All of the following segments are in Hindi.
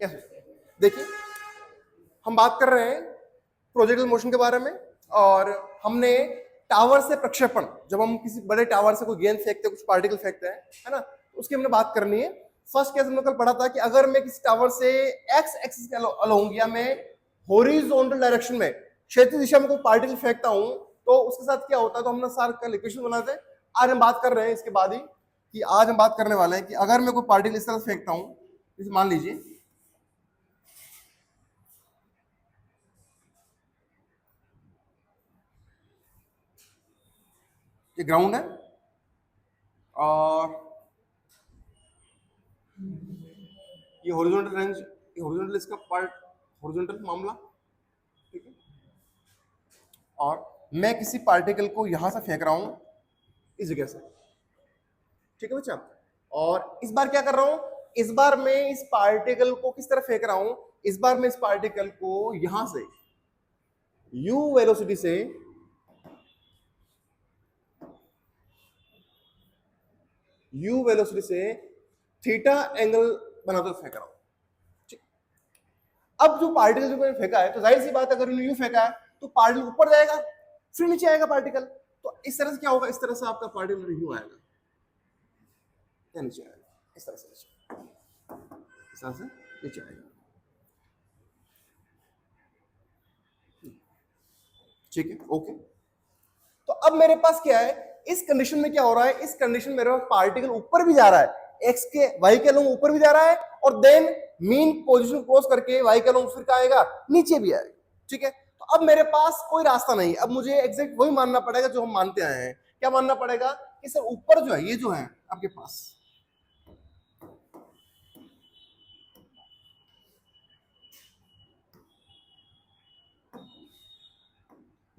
कैसे? देखिए, हम बात कर रहे हैं प्रोजेक्टाइल मोशन के बारे में, और हमने टावर से प्रक्षेपण, जब हम किसी बड़े टावर से कोई गेंद फेंकते हैं, कुछ पार्टिकल फेंकते हैं, है ना, तो उसकी हमने बात करनी है। फर्स्ट केस हमने कल पढ़ा था कि अगर मैं किसी टावर से एक्स एक्सिस के अलोंग या मैं हॉरिजॉन्टल डायरेक्शन में, क्षैतिज दिशा में कोई पार्टिकल फेंकता हूं, तो उसके साथ क्या होता है, तो हमने सार कल इक्वेशन बनाए थे। आज हम बात कर रहे हैं इसके बाद ही, कि आज हम बात करने वाले हैं कि अगर मैं कोई पार्टिकल इस तरह से फेंकता हूं, जैसे मान लीजिए ये ग्राउंड है और ये हॉरिजॉन्टल रेंज, ये हॉरिजॉन्टल इसका पार्ट, हॉरिजॉन्टल मामला, ठीक है। और मैं किसी पार्टिकल को यहां से फेंक रहा हूं इस जगह से, ठीक है बच्चा। और इस बार क्या कर रहा हूं, इस बार मैं इस पार्टिकल को किस तरह फेंक रहा हूं, इस बार मैं इस पार्टिकल को यहां से u वेलोसिटी से थीटा एंगल बनाते हुए फेंक रहा हूं। अब जो पार्टिकल जो मैंने फेंका है, तो जाहिर सी बात है, अगर यू फेंका है तो पार्टिकल ऊपर जाएगा, फिर नीचे आएगा पार्टिकल। तो इस तरह से क्या होगा, इस तरह से आपका पार्टिकल यू आएगा या नीचे आएगा, इस तरह से नीचे, इस तरह से नीचे आएगा, ठीक है, ओके। तो अब मेरे पास क्या है, इस कंडीशन में क्या हो रहा है, इस कंडीशन में मेरे पास पार्टिकल ऊपर भी जा रहा है, एक्स के वाई के अलोंग ऊपर भी जा रहा है, और देन मीन पोजीशन क्रॉस करके वाई के अलोंग फिर क्या आएगा, नीचे भी आएगा, ठीक है। तो अब मेरे पास कोई रास्ता नहीं, अब मुझे एग्जैक्ट वही मानना पड़ेगा जो हम मानते आए हैं। क्या मानना पड़ेगा कि सर ऊपर जो है, ये जो है आपके पास,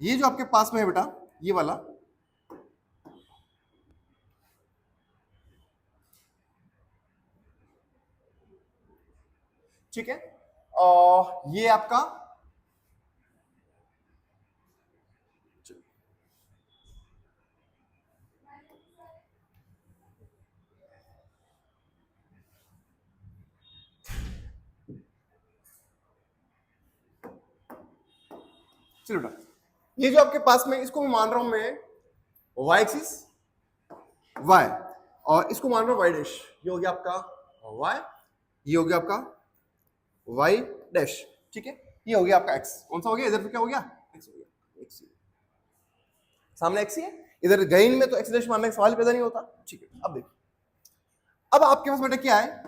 ये जो आपके पास में है बेटा, ये वाला, ठीक है, और ये आपका, चलो बेटा, ये जो आपके पास में, इसको मैं मान रहा हूं मैं वाई एक्सिस वाई, और इसको मान रहा हूं वाई डैश, ये हो गया आपका वाई, ये हो गया आपका वाई डैश, ठीक है। ये हो गया आपका एक्स, कौन सा हो गया, इधर तो क्या हो गया, एक्स हो गया, एक्स सामने एक्स ही है, इधर गैन में तो एक्स डैश मानने का सवाल पैदा नहीं होता, ठीक है। अब देखो, अब आपके पास बेटा क्या है,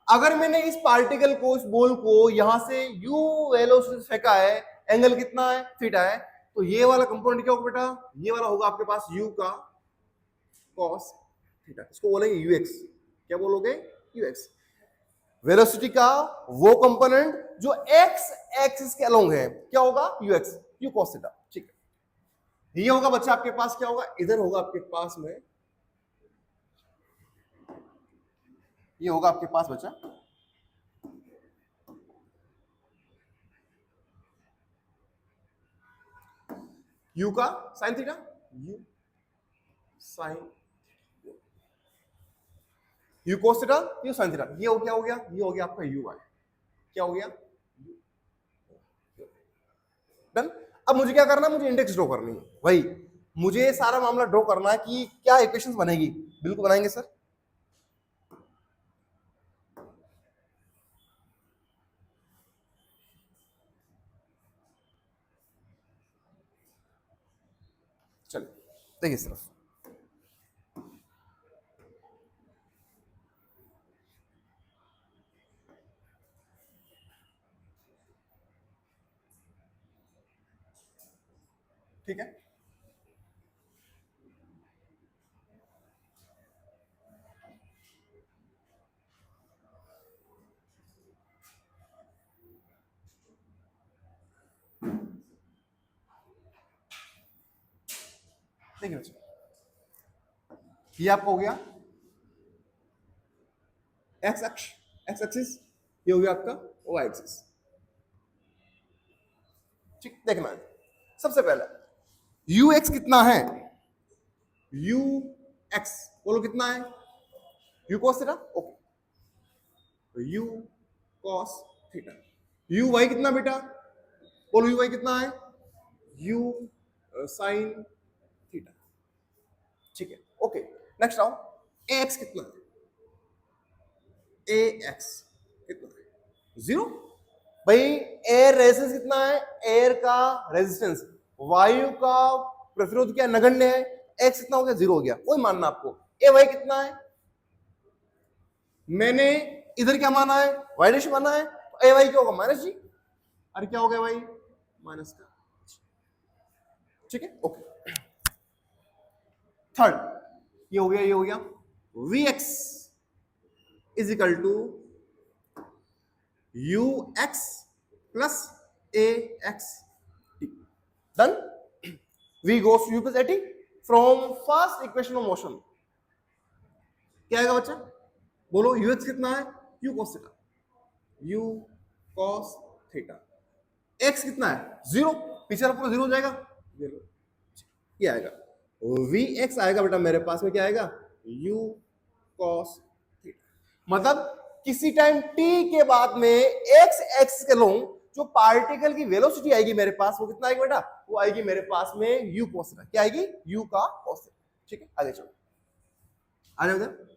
अगर मैंने इस पार्टिकल को, इस बॉल को यहां से u वेलोसिटी से फेंका है, एंगल कितना है, थीटा है, तो ये वाला कंपोनेंट क्या होगा बेटा, ये वाला होगा आपके पास u का cos थीटा, इसको बोलेंगे ux, क्या बोलोगे, ux। वेलोसिटी का वो कंपोनेंट जो x एक्सिस के अलोंग है, क्या होगा, ux, u cos थीटा, ठीक है। ये होगा बच्चा आपके पास, क्या होगा, इधर होगा आपके पास में, ये होगा आपके पास बच्चा u का sine theta, u sine, u cos theta, u sine theta, ये हो क्या हो गया, ये हो गया आपका u है, क्या हो गया, डन। अब मुझे क्या करना है, मुझे इंडेक्स ड्रॉ करनी है, भाई मुझे सारा मामला ड्रॉ करना है कि क्या इक्वेशंस बनेगी, बिल्कुल बनाएंगे सर। चलिए देखिए सिर्फ, ठीक है, देखिए बच्चे, ये आपका हो गया एक्स अक्ष, एक्स एक्सिस, ये हो गया आपका वाई एक्सिस, ठीक। देखना है सबसे पहले यू एक्स कितना है, यू एक्स बोलो कितना है, यू cos थीटा, ओके, तो u cos theta. U y कितना बेटा, बोलो यू वाई कितना है, यू साइन थीटा। ठीक है, ओके। नेक्स्ट आओ, ए एक्स कितना है, ए एक्स कितना है, 0। भाई एयर रेजिस्टेंस कितना है, एयर का रेजिस्टेंस, वायु का प्रतिरोध क्या नगण्य है, एक्स कितना हो गया, 0 हो गया, वही मानना आपको। ए वाई कितना है, मैंने इधर क्या माना है, वाई डैश माना है, तो ए वाई क्या होगा, माइनस जी। अरे क्या हो गया भाई, माइनस का। ठीक है, ओके। थर्ड, ये हो गया, ये हो गया, v x is equal to u x plus a x t. Done. V goes to u plus a t from first equation of motion. क्या आएगा बच्चा, बोलो यू एक्स कितना है, u cos theta, u cos theta. X कितना है, 0, पीछे वाला पूरा 0 हो जाएगा, 0। क्या आएगा, वी एक्स आएगा बेटा मेरे पास में, क्या आएगा, यू कॉस थीटा। मतलब किसी टाइम t के बाद में x एक्सिस के लोग जो पार्टिकल की वेलोसिटी आएगी मेरे पास, वो कितना आएगी बेटा, वो आएगी मेरे पास में u cos थीटा। क्या आएगी, u का cos थीटा। ठीक है, आगे चलो, आ जाओ इधर।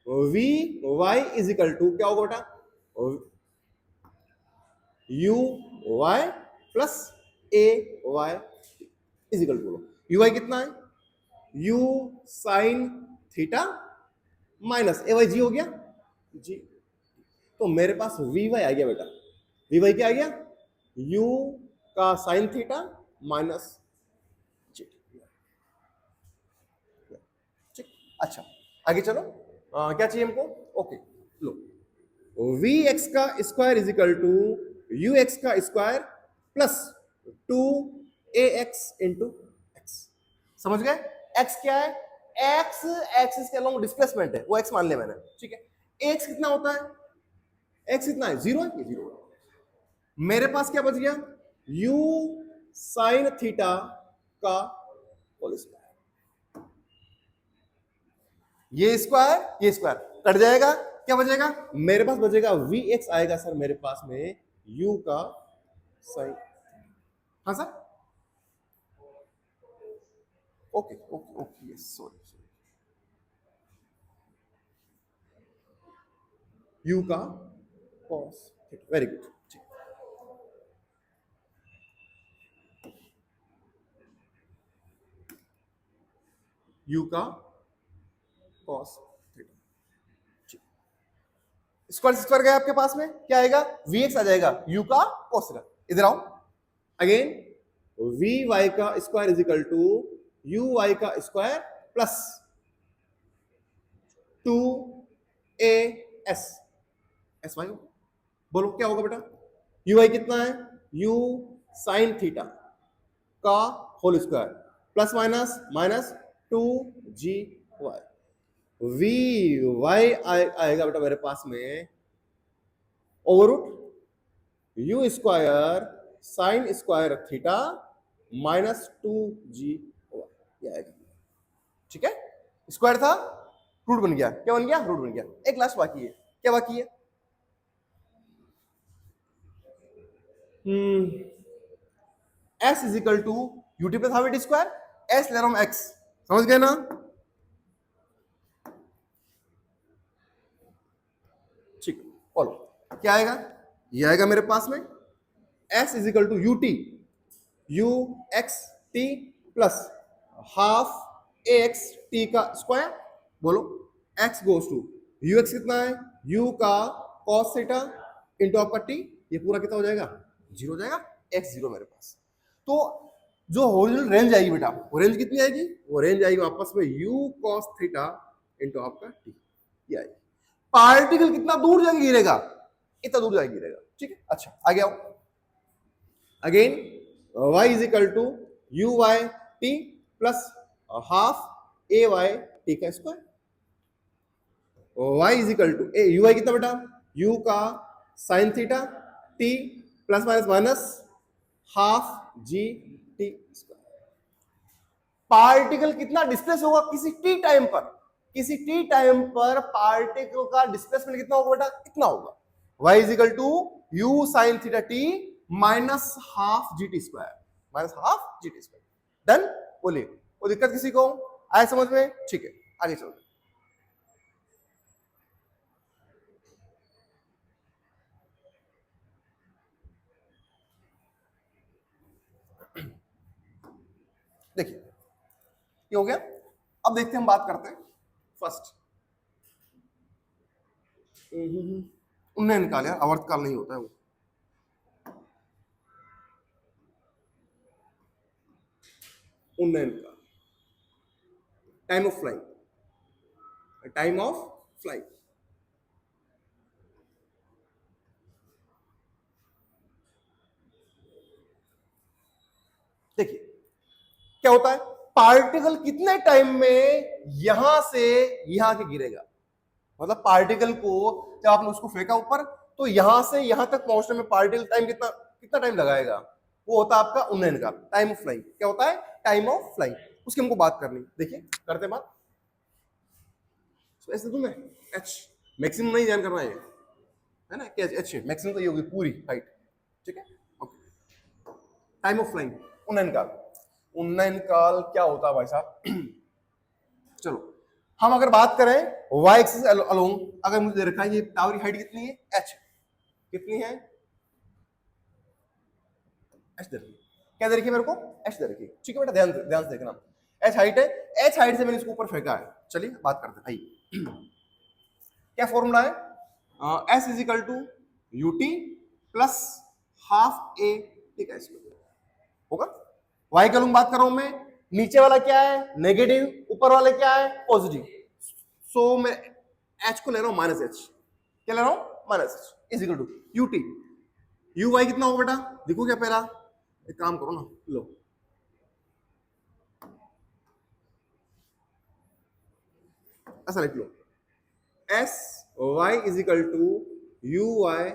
V y is equal to क्या होगा बेटा, u y plus a y is equal to, u y कितना है, u sine theta minus a y g हो गया जी। तो मेरे पास वी वाई आ गया बेटा, वी वाई क्या आ गया, यू का साइन थीटा माइनस जी। ठीक, अच्छा आगे चलो। क्या चाहिए हमको, ओके लो, वी एक्स का square is equal to u x का square plus 2 a x into x. समझ गए, एक्स क्या है, एक्स एक्सिस के अलोंग डिस्प्लेसमेंट है, वो एक्स मान लिया मैंने। ठीक है, एक्स कितना होता है, एक्स कितना है, 0 है, ये 0 है। मेरे पास क्या बच गया, u साइन थीटा का होल स्क्वायर। ये स्क्वायर कट जाएगा, क्या बचेगा, मेरे पास बचेगा वी एक्स आएगा सर मेरे पास में u का साइन। हाँ sir, okay okay okay, yes sorry, u का cos theta. Very good. u का cos थीटा। स्क्वायर स्क्वायर गया आपके पास में, क्या आएगा, vx आ जाएगा u का cos थीटा। इधर आओ अगेन, vy का square is equal to uy का स्क्वायर प्लस 2as sy। बोलो क्या होगा बेटा, uy कितना है, u साइन थीटा का whole square plus minus minus 2gy। V y आएगा बेटा मेरे पास में over root u square sine square theta minus 2g आएगा। ठीक है, स्क्वायर था, रूट बन गया, क्या बन गया, रूट बन गया। एक लास्ट बाकी है, क्या बाकी है, s is equal to u t plus half t square, s ले रहा हूं x, समझ गए ना। ठीक, फॉलो, क्या आएगा, ये आएगा मेरे पास में s is equal to u t u x t plus half a x t का स्क्वायर। बोलो x goes to u x कितना है, u का cos थीटा इंटू आपका t, ये पूरा कितना हो जाएगा, 0 हो जाएगा, x 0 मेरे पास। तो जो हॉरिजॉन्टल रेंज आएगी बेटा, वो रेंज कितनी आएगी, वो रेंज आएगी वापस में u cos थीटा इंटू आपका t, ये आएगी। पार्टिकल कितना दूर जाके गिरेगा, इतना दूर जाके गिरेगा। ठीक है, अच्छा आगे आओ again, y is equal to u y t plus half a y t का square. y is equal to u y कितना बेटा, u का sine theta t plus minus minus half g t square. Particle कितना डिस्प्लेस होगा किसी t टाइम पर, किसी t टाइम पर पार्टिकल का डिस्प्लेसमेंट कितना होगा बेटा, इतना होगा। y is equal to u sine theta t minus half g t square, minus half g t square. Done, बोलिए कोई दिक्कत किसी को आए समझ में? ठीक है, आगे चलो। देखिए ये हो गया। अब देखते हैं, हम बात करते हैं फर्स्ट उन्नयन काल, यार आवर्त काल नहीं होता है वो। उन्नयन काल, time of flying, time of flying. देखिए क्या होता है, पार्टिकल कितने टाइम में यहां से यहां के गिरेगा, मतलब पार्टिकल को जब आपने उसको फेंका ऊपर तो यहां से यहां तक पहुंचने में पार्टिकल टाइम कितना कितना टाइम लगाएगा, वो होता है आपका उन्नयन काल, टाइम ऑफ फ्लाइंग। क्या होता है? Time of flying. उसकी हमको बात करनी, देखिए करते बात। ऐसे दूं मैं एच, मैक्सिमम नहीं ध्यान करना है ना, क्या एच मैक्सिमम तो ये होगी पूरी हाइट, ठीक है ओके। टाइम ऑफ फ्लाइंग, उन्नयन काल। उन्नयन काल क्या होता है भाई साहब? चलो हम अगर बात करें y एक्सिस अलोंग, अगर मुझे दे रखा है ये टावर की हाइट कितनी है, h कितनी है, h दे रखी, क्या दे रखी है मेरे को, h दे रखी, ठीक है बेटा, ध्यान ध्यान से देखना। h हाइट है, h हाइट से मैंने इसको ऊपर फेंका है। चलिए बात करते हैं, आइए क्या फॉर्मूला है, s is equal to u t plus half a t का स्क्वायर होगा। y का लूंग बात कर रहा हूं मैं, नीचे वाला क्या है नेगेटिव, ऊपर वाला क्या है पॉजिटिव, सो मैं h को ले रहा हूं माइनस h, क्या ले रहा हूं minus h is equal to u t, u y कितना होगा बेटा, देखो क्या पहला, एक काम करो ना, लो ऐसा लिख लो, s y is equal to u y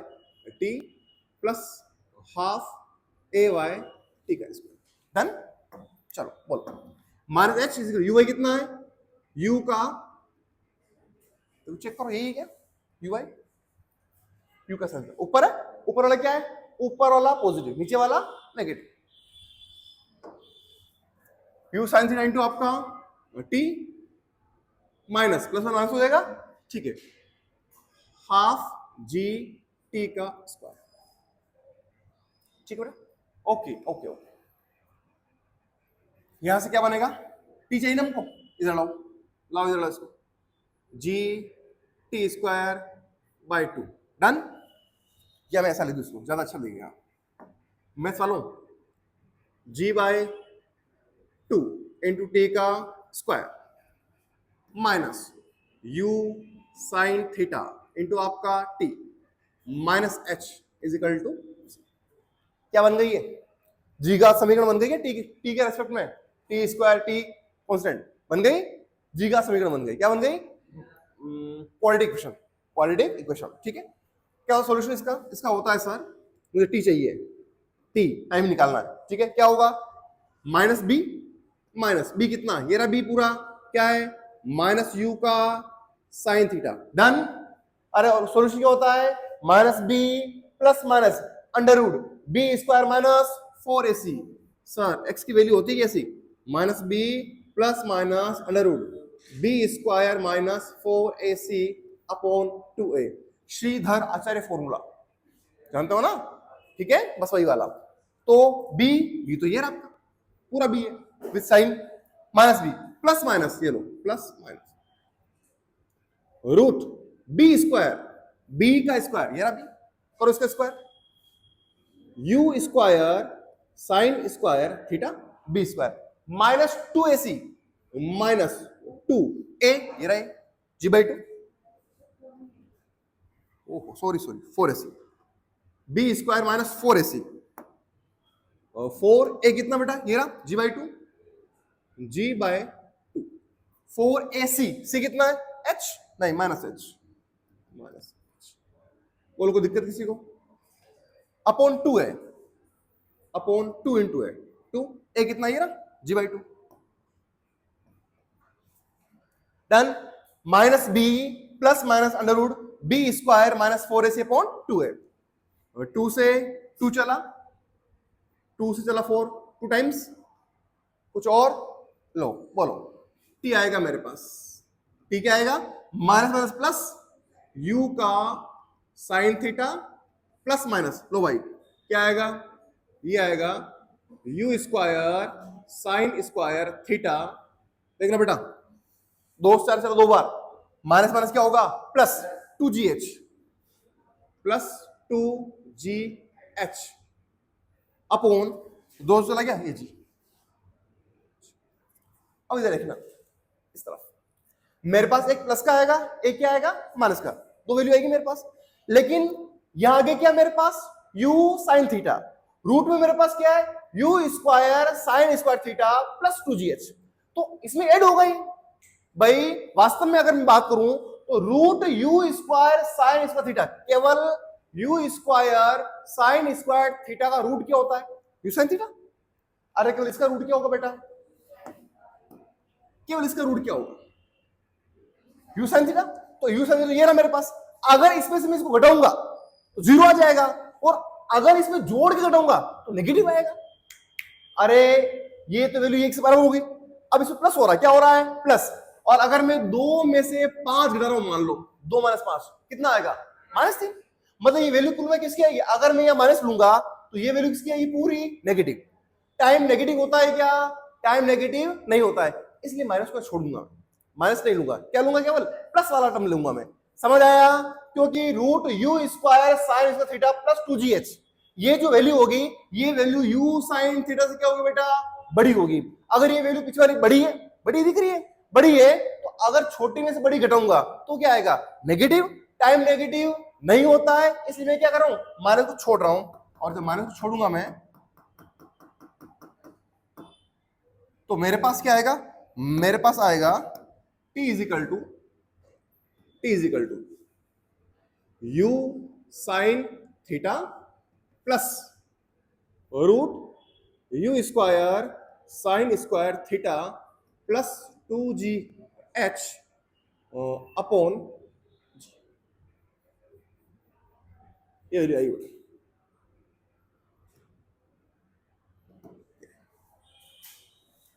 t plus half a y t का स्क्वायर। डन, चलो बोलो minus h is equal, u y कितना है, यू का तो चेक करो यही है क्या, यू वाई, यू का सेंटर ऊपर है, ऊपर वाला क्या है, ऊपर वाला पॉजिटिव, नीचे वाला negative, you sine theta into आपका टी माइनस प्लस में माइनस हो जाएगा, ठीक है, हाफ जी टी का स्क्वायर, ठीक है बेटा, ओके ओके ओके। यहां से क्या बनेगा, टी चाहिए ना हमको, इधर लाओ, लाओ इधर लाओ इसको, जी टी स्क्वायर बाय 2। डन, या मैं ऐसा लिख दूं इसको, ज्यादा अच्छा लगेगा, मैं वालों जी बाय 2 इंटू टी का square minus u sine theta into आपका t minus h is equal to, क्या बन गई है, जी का समीकरण बन गई है, टी के रेस्पेक्ट में टी स्क्वायर टी कांस्टेंट बन गई, जी का समीकरण बन गई, क्या बन गई, क्वाड्रेटिक इक्वेशन, क्वाड्रेटिक इक्वेशन, ठीक है। क्या सॉल्यूशन इसका, इसका होता है सर मुझे टी चाहिए, टी टाइम निकालना है, ठीक है, क्या होगा माइनस बी कितना, ये रहा बी पूरा, क्या है माइनस यू का साइन थीटा। डन, अरे और सॉल्यूशन क्या होता है, minus b plus minus under root b square minus 4ac, sir x की वैल्यू होती है कैसी, minus b plus minus under root b square minus 4ac upon 2a, Shridhar Acharya formula जानते हो ना, ठीक है, बस वही वाला। तो बी तो ये रहा आपका पूरा बी है with sine, minus b plus minus, ये लो plus minus root b square, b का स्क्वायर ये रहा बी, करो इसका square, u square sine square theta b square minus 2ac minus 2a ये रहा g by 2, oh sorry 4ac, b square minus 4ac, 4a कितना बेटा ये रहा g by 2, ji by 2, 4ac, सी कितना है h, नहीं माइनस h, माइनस बोलो कोई दिक्कत किसी को, अपॉन 2 है, अपॉन 2 इंटू है 2, a कितना ये रहा g by 2। Done, minus b plus minus under root b square minus 4ac upon 2a। 2 से 2 चला, 2 से चला 4, 2 टाइम्स, कुछ और लो बोलो, टी आएगा मेरे पास। टी क्या आएगा? माइनस माइनस प्लस यू का साइन थीटा प्लस माइनस, लो भाई क्या आएगा? ये आएगा you square sine square theta. देखना बेटा, 2 से 4 चला 2 बार, माइनस माइनस क्या होगा? Plus 2gh, plus 2gh upon 2 से चला गया ये जी। अब इधर देखना, इस तरफ मेरे पास एक प्लस का आएगा, एक क्या आएगा? माइनस का, दो वैल्यू आएगी मेरे पास। लेकिन यहां आगे क्या मेरे पास? u साइन थीटा, रूट में मेरे पास क्या है? u square sine square theta plus 2gh, तो इसमें ऐड हो गई भाई। वास्तव में अगर मैं बात करूं तो root u square sine square theta, केवल u square sine square theta का रूट क्या होता है? u sine theta. अरे केवल इसका रूट क्या होगा बेटा? केवल इसका रूट क्या होगा? u sine theta. तो u साइन थीटा ये ना मेरे पास, अगर इसमें से मैं इसको घटाऊंगा तो जीरो आ जाएगा, और अगर इसमें जोड़ के घटाऊंगा तो नेगेटिव आएगा। अरे ये तो वैल्यू एक से बराबर होगी, अब इसमें प्लस हो रहा है, क्या हो रहा है? प्लस। और अगर मैं 2 में से 5 घटा रहा हूं, मान लो 2 माइनस 5 कितना आएगा? -3। मतलब ये वैल्यू कुल में किसकी आएगी? अगर मैं यहां माइनस लूंगा तो ये वैल्यू किसकी आएगी? पूरी नेगेटिव। टाइम नेगेटिव होता है क्या? टाइम नेगेटिव नहीं होता है, इसलिए माइनस को छोड़ दूंगा, माइनस नहीं लूंगा, क्या लूंगा? केवल प्लस वाला टर्म लूंगा मैं। समझ आया? क्योंकि root u square sine square theta plus 2gh, ये जो वैल्यू होगी, ये वैल्यू यू साइन थीटा से क्या होगी बेटा? बड़ी होगी। अगर ये वैल्यू पिछली वाली बड़ी है, बड़ी दिख रही है, बड़ी है, तो अगर छोटी में से बड़ी घटाऊंगा तो क्या आएगा? नेगेटिव। टाइम नेगेटिव नहीं होता है, इसलिए मैं क्या कर रहा हूं? माइनस को छोड़ रहा हूं, और जब माइनस को छोड़ूंगा मैं तो मेरे पास क्या आएगा? मेरे पास आएगा t is equal to u sine theta plus root u square sine square theta plus 2gh upon, ये वैल्यू आई होगी।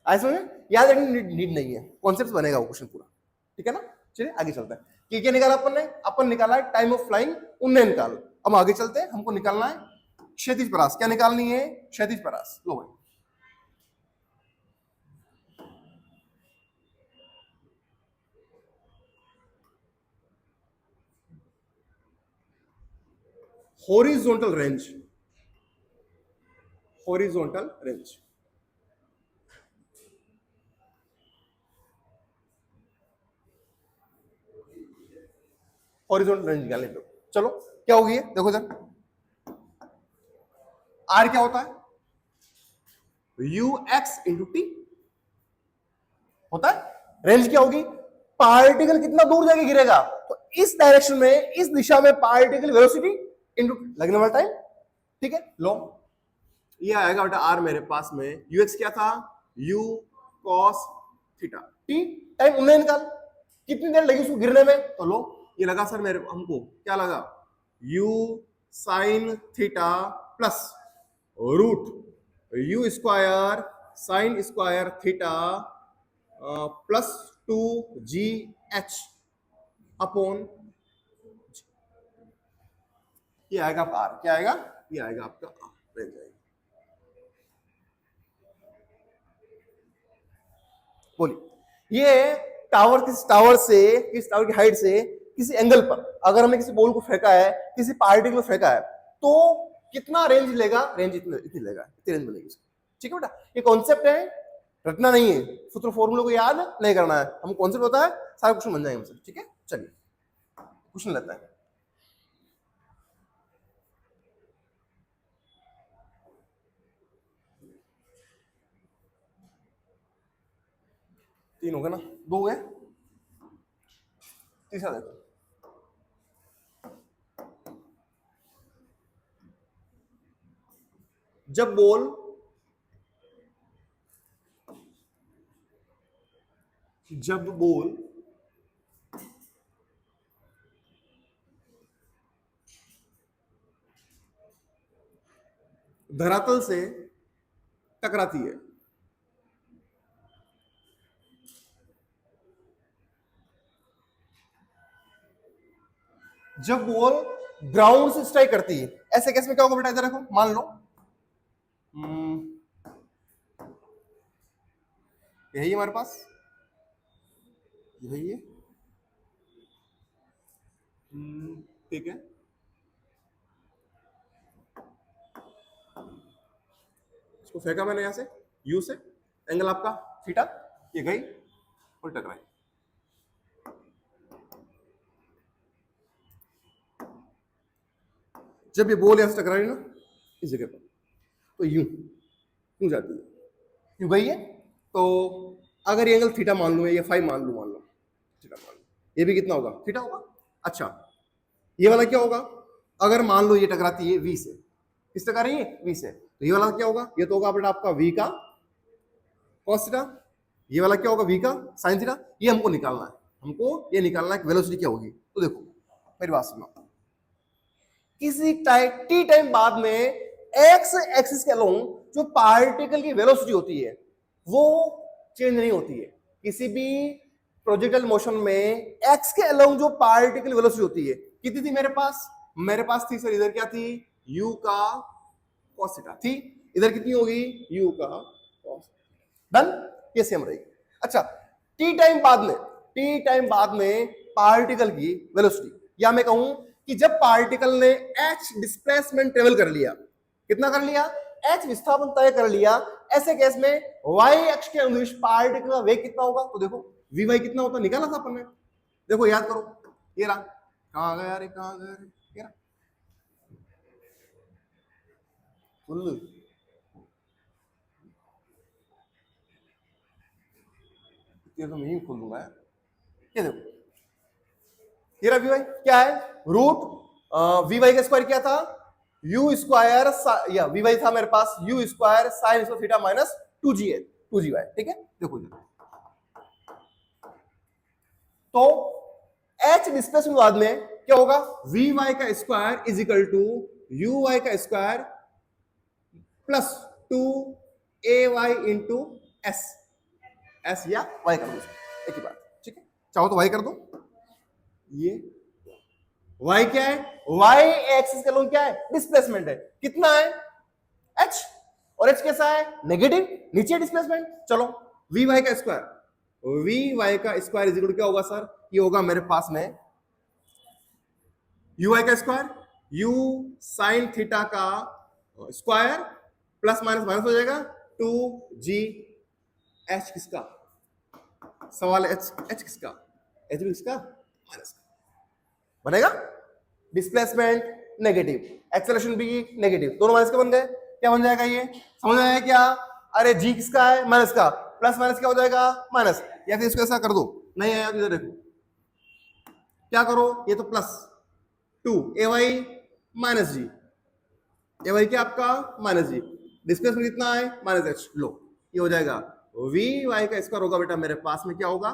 ऐसे में याद रखने नीड नहीं है, कॉन्सेप्ट बनेगा वो क्वेश्चन पूरा, ठीक है ना? चलिए आगे चलते हैं। क्या निकाला अपन ने? अपन निकाला है टाइम ऑफ फ्लाइंग, उन्नयन काल। अब आगे चलते हैं, हमको निकालना है क्षैतिज परास। क्या निकालनी है? क्षैतिज परास। लो भाई, horizontal range, horizontal range, horizontal range निकालने दो। चलो क्या होगी? देखो जरा, आर क्या होता है? यू एक्स इंटू टी होता है। रेंज क्या होगी? पार्टिकल कितना दूर जाके गिरेगा, तो इस डायरेक्शन में, इस दिशा में पार्टिकल वेलोसिटी इंटू लगने वाला टाइम, ठीक है? लो ये आएगा बेटा आर मेरे पास में, यू एक्स क्या था? You cos theta, T time उन्नयन काल, कितनी देर लगी उसको गिरने में? तो लो ये लगा सर मेरे हमको, क्या लगा? U sine theta plus root u square sine square theta plus 2gh upon, ये आएगा आपका आर। क्या आएगा? ये आएगा आपका आर, रेंज आएगी। बोलिए, ये टावर किस टावर से, किस टावर की हाइट से किसी एंगल पर अगर हमने किसी बॉल को फेंका है, किसी पार्टिकल को फेंका है, तो कितना रेंज लेगा? रेंज इतनी लेगा, इतनी रेंज मिलेगी। ठीक है बेटा, ये कॉन्सेप्ट है, रटना नहीं है, सूत्र फॉर्मूले को याद नहीं करना है, हम कॉन्सेप्ट होता है, सारा क्वेश्चन बन जाएंगे हमसे। ठीक है, चलिए क्वेश्चन लेते हैं। तीन हो गए ना, दो हो गए, तीसरा देखो। जब बॉल धरातल से टकराती है। जब बॉल ग्राउंड से स्ट्राइक करती है, ऐसे केस में क्या होगा बेटा? इधर देखो, मान लो यही हमारे पास, यही है, ठीक है। इसको फेंका मैंने यहां से, यू से, एंगल आपका थीटा, ये गई और टकराई। जब ये बॉल यहां से टकराई ना इस जगह पर, तो यूं जाती है, यूं गई है। तो अगर ये एंगल थीटा मान लो या फाइव मान लो थीटा मान लो, ये भी कितना होगा? थीटा होगा। अच्छा, ये वाला क्या होगा? अगर मान लो ये टकराती है वी से, किस टकरा रही है? वी से, तो ये वाला क्या होगा? ये तो होगा बेटा आपका वी का कॉस थीटा, ये वाला क्या होगा? वी का साइन थीटा। ये हमको निकालना है, हमको ये निकालना है कि वेलोसिटी क्या होगी। तो देखो मेरी बात सुनो, किसी टी टाइम बाद में एक्स एक्सिस के अलोंग जो पार्टिकल की वेलोसिटी होती है वो चेंज नहीं होती है। किसी भी प्रोजेक्टाइल मोशन में एक्स के अलोंग जो पार्टिकल वेलोसिटी होती है कितनी थी मेरे पास? मेरे पास थी सर, इधर क्या थी? u का cos थीटा थी। इधर कितनी होगी? u का cos। डन, ये सेम रहेगी। अच्छा, टी टाइम बाद में पार्टिकल की वेलोसिटी, या मैं कहूं कि जब पार्टिकल ने h डिस्प्लेसमेंट ट्रेवल कर लिया, कितना कर लिया? h विस्थापन तय कर लिया, ऐसे केस में y अक्ष के अनुदिश पार्टिकल का वेग कितना होगा? तो देखो vy कितना होता निकाला था अपन ने, देखो याद करो, ये रहा। कहां गया रे, कहां गया रे? ये रहा, ये तो मैं ही खोल दूंगा। ये देखो, ये रहा वी क्या है? रूट वी वाई का स्क्वायर क्या था? यू स्क्वायर, या वी वाई था मेरे पास u square sine theta minus 2g y, ठीक है। देखो तो h डिस्प्लेसमेंट बाद में क्या होगा? वी वाई का square is equal to u y का square plus 2ay into s या y कर दो, एक ही बात, ठीक है। चाहो तो y कर दो। ये y क्या है? y एक्सिस के लोग क्या है? डिस्प्लेसमेंट है। कितना है? h, और h कैसा है? नेगेटिव, नीचे डिस्प्लेसमेंट। चलो vy का स्क्वायर इज इक्वल टू क्या होगा सर? ये होगा मेरे पास में uy का स्क्वायर, u साइन थीटा का स्क्वायर प्लस माइनस माइनस हो जाएगा 2g h किसका? सवाल h किसका? h भी किसका? माइनस का बनेगा। डिस्प्लेसमेंट नेगेटिव, एक्सेलरेशन भी नेगेटिव, दोनों माइनस के बन गए। क्या बन जाएगा? ये समझ आया क्या? अरे जी किसका है? माइनस का, प्लस माइनस क्या हो जाएगा? माइनस। या फिर इसको ऐसा कर दो, नहीं आया तो इधर देखो क्या करो, ये तो प्लस 2ay माइनस जी, ay क्या आपका? माइनस जी, डिस्प्लेसमेंट कितना है? Minus h। लो ये हो जाएगा वी वाई का स्क्वायर होगा बेटा मेरे पास में क्या होगा?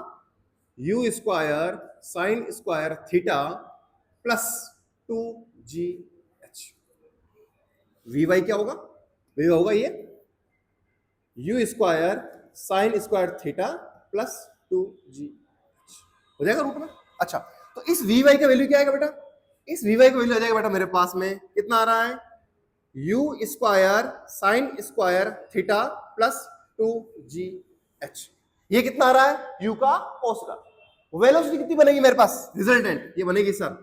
U square sine square theta plus 2gh। V y क्या होगा? वी होगा ये u square sine square theta plus 2gh हो जाएगा रूट में। अच्छा, तो इस वी वाई का वैल्यू क्या आएगा बेटा? इस वी वाई का वैल्यू आ जाएगा बेटा मेरे पास में कितना आ रहा है? You square sine square theta plus 2gh। ये कितना आ रहा है? u का cos का। वेलोसिटी कितनी बनेगी मेरे पास? रिजल्टेंट ये बनेगी सर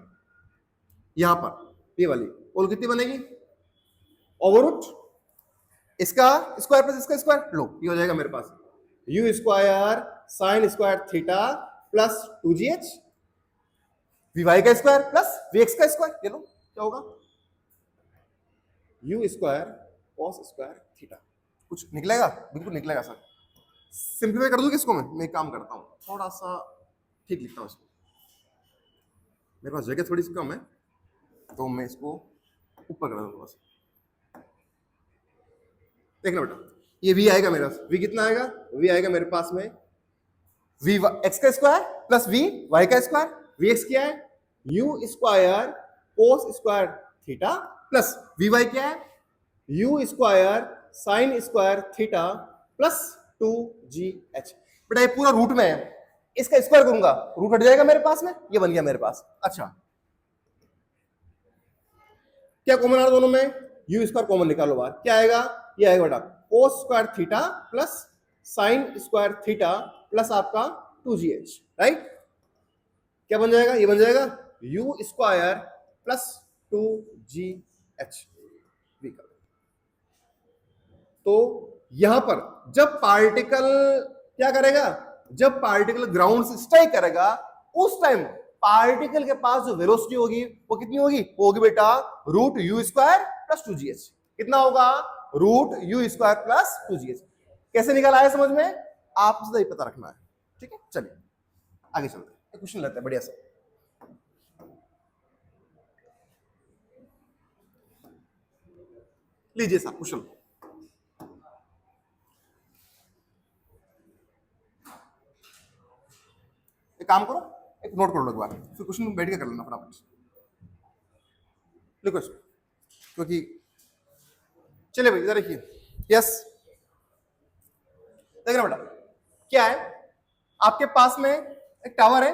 यहां पर, ये वाली और कितनी बनेगी? ओवररूट इसका स्क्वायर प्लस इसका स्क्वायर। लो ये हो जाएगा मेरे पास u square sine square theta plus 2gh, v y का स्क्वायर प्लस वी एक्स का स्क्वायर। ये लो क्या होगा? U square cos square theta. कुछ निकलेगा? बिल्कुल निकलेगा सर। सिंप्लीफाई कर दूं किसको? मैं एक काम करता हूं, थोड़ा सा ठीक लिखता हूं इसको, मेरे पास जगह थोड़ी सी कम है तो मैं इसको ऊपर कर दूं थोड़ा सा। देखना बेटा, ये v आएगा मेरा, v कितना आएगा? v आएगा मेरे पास में v x का स्क्वायर प्लस v y का स्क्वायर। v x क्या है? u square cos square theta plus v y क्या है? You square sine square theta plus 2gh। बेटा ये पूरा रूट में है, इसका स्क्वायर करूंगा, रूट हट जाएगा मेरे पास में, ये बन गया मेरे पास। अच्छा क्या कॉमन आ रहा दोनों में, यू स्क्वायर कॉमन निकालो बाहर, क्या आएगा, ये आएगा बेटा cos square theta plus sign square theta plus आपका 2gh, राइट। क्या बन जाएगा, ये बन जाएगा यू स्क्वायर प्लस 2gh। तो यहां पर जब पार्टिकल क्या करेगा, जब पार्टिकल ग्राउंड से स्ट्राइक करेगा उस टाइम पार्टिकल के पास जो वेलोसिटी होगी वो कितनी होगी, वो होगी बेटा root u square plus 2gh। कितना होगा, root u square plus 2gh। कैसे निकाला है समझ में, आपको पता रखना है, ठीक है। चलिए आगे चलते हैं, क्वेश्चन लेते हैं बढ़िया से। लीजिए साहब क्वेश्चन, एक काम करो, एक नोट कर लो एक बार, फिर क्वेश्चन बैठ के कर लेना फटाफट, लिखो इसको, क्योंकि चलिए भाई इधर देखिए, यस देखना बेटा क्या है, आपके पास में एक टावर है,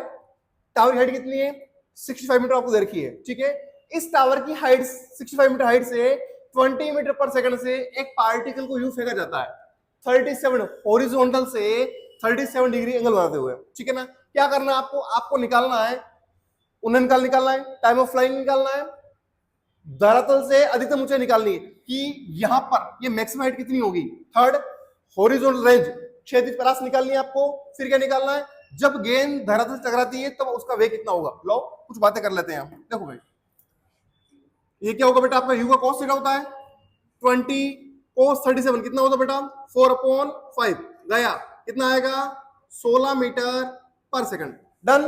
टावर की हाइट कितनी है 65 मीटर आपको दे रखी है, ठीक है। इस टावर की हाइट 65 मीटर हाइट से 20 मीटर पर सेकंड से एक पार्टिकल को यूं फेंका जाता है 37 हॉरिजॉन्टल से 37 डिग्री एंगल बनाते हुए, ठीक है ना। क्या करना है आपको, आपको निकालना है उन्नयन काल निकालना है, टाइम ऑफ फ्लाइंग निकालना है, धरातल से अधिकतम ऊंचाई निकालनी है कि यहां पर ये मैक्सिमम हाइट कितनी होगी, थर्ड हॉरिजॉन्टल रेंज क्षैतिज परास निकालनी है आपको। फिर क्या निकालना है, जब गेंद धरातल से टकराती है तब उसका वेग कितना होगा। लो कुछ बातें कर लेते हैं, देखो भाई ये क्या होगा बेटा, आपका यू का कॉस थीटा होता है 20 cos 37 कितना होता है बेटा 4/5 गया, कितना आएगा 16 मीटर पर सेकंड, डन।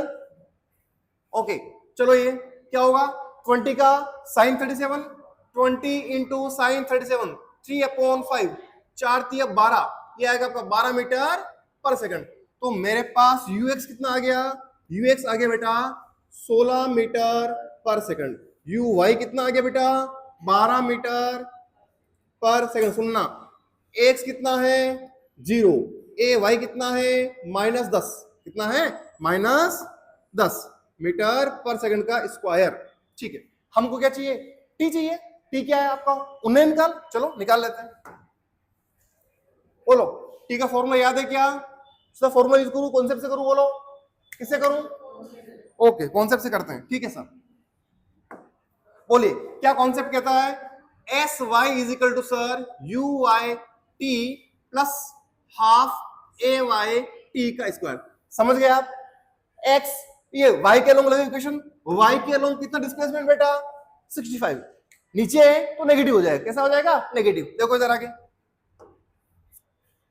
ओके चलो ये क्या होगा 20 का साइन 37, 20 इंटू साइन 37 3/5, 4×3=12, ये आएगा आपका 12 मीटर पर सेकंड। तो मेरे पास यूएक्स कितना आ गया, यूएक्स आ गया बेटा 16 मीटर पर सेकंड, यू वाई कितना आ गया बेटा 12 मीटर पर सेकंड। सुनना एक्स कितना है 0, ए वाई कितना है -10, कितना है -10 मीटर पर सेकंड का स्क्वायर, ठीक है। हमको क्या चाहिए, टी चाहिए, टी क्या है आपका उन्नयन काल, चलो निकाल लेते हैं। बोलो टी का फॉर्मूला याद है क्या, उसका फॉर्मूला यूज करूं कॉन्सेप्ट से करूं, बोलो किससे करूं, ओके कॉन्सेप्ट से करते हैं, ठीक है सर। बोलिए क्या कॉन्सेप्ट कहता है, s y is equal to sir u y t plus half a y t का स्क्वायर। समझ गए आप, एक्स ये वाई के अलोंग लगे इक्वेशन, वाई के अलोंग कितना डिस्प्लेसमेंट बेटा 65, नीचे है तो नेगेटिव हो जाएगा, कैसा हो जाएगा नेगेटिव, देखो इधर आगे,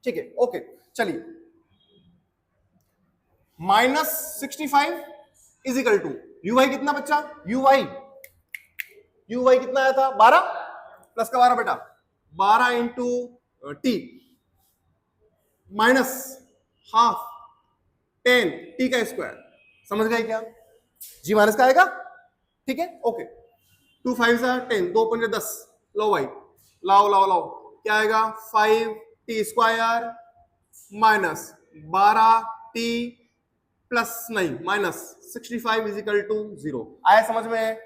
ठीक है ओके। चलिए -65 is equal to u y कितना बच्चा, यू वाई कितना आया था 12 प्लस का 12 बेटा 12 into T minus half 10 T का स्क्वायर, समझ गए क्या, जी माइनस का आएगा, ठीक है ओके। 2 5 10, 2 5 10, लो भाई लाओ लाओ लाओ, क्या आएगा 5 T square minus 12 T plus नहीं माइनस 65 इज इक्वल टू 0। आया समझ में,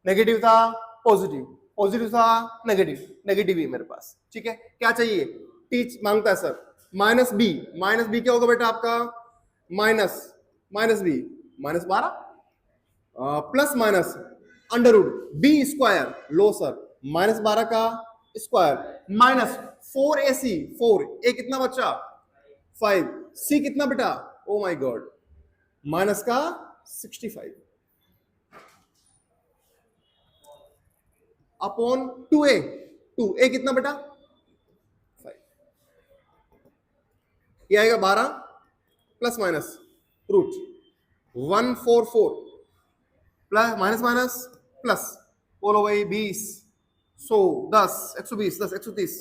नेगेटिव था पॉजिटिव, पॉजिटिव था नेगेटिव, नेगेटिव ही मेरे पास, ठीक है। क्या चाहिए, टी मांगता है सर माइनस बी क्या होगा बेटा आपका minus b -12 plus minus under root b square, लो सर -12 का स्क्वायर माइनस 4ac, 4 ए कितना बच्चा 5, सी कितना बेटा ओ माय गॉड माइनस का 65 अपॉन 2a कितना बेटा 5, ये आएगा 12 plus minus root 144 plus minus plus, बोलो भाई 20 100 10 120 10 130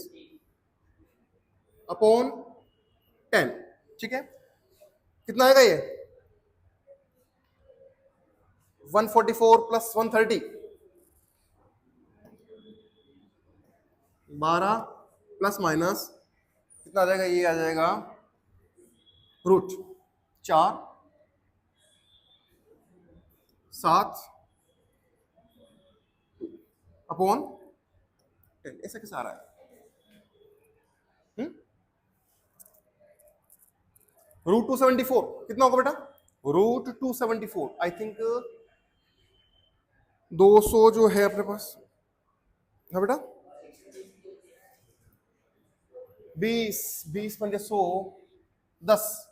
अपॉन 10, ठीक है। कितना आएगा ये 144 प्लस 130, 12 प्लस माइनस कितना आ जाएगा, ये आ जाएगा रूट 4 7 अपॉन 10। ऐसा कैसे आ रहा है? रूट 274 कितना होगा बेटा? रूट 274 आई थिंक 200 जो है अपने पास है बेटा, 20 पंजे 100 10,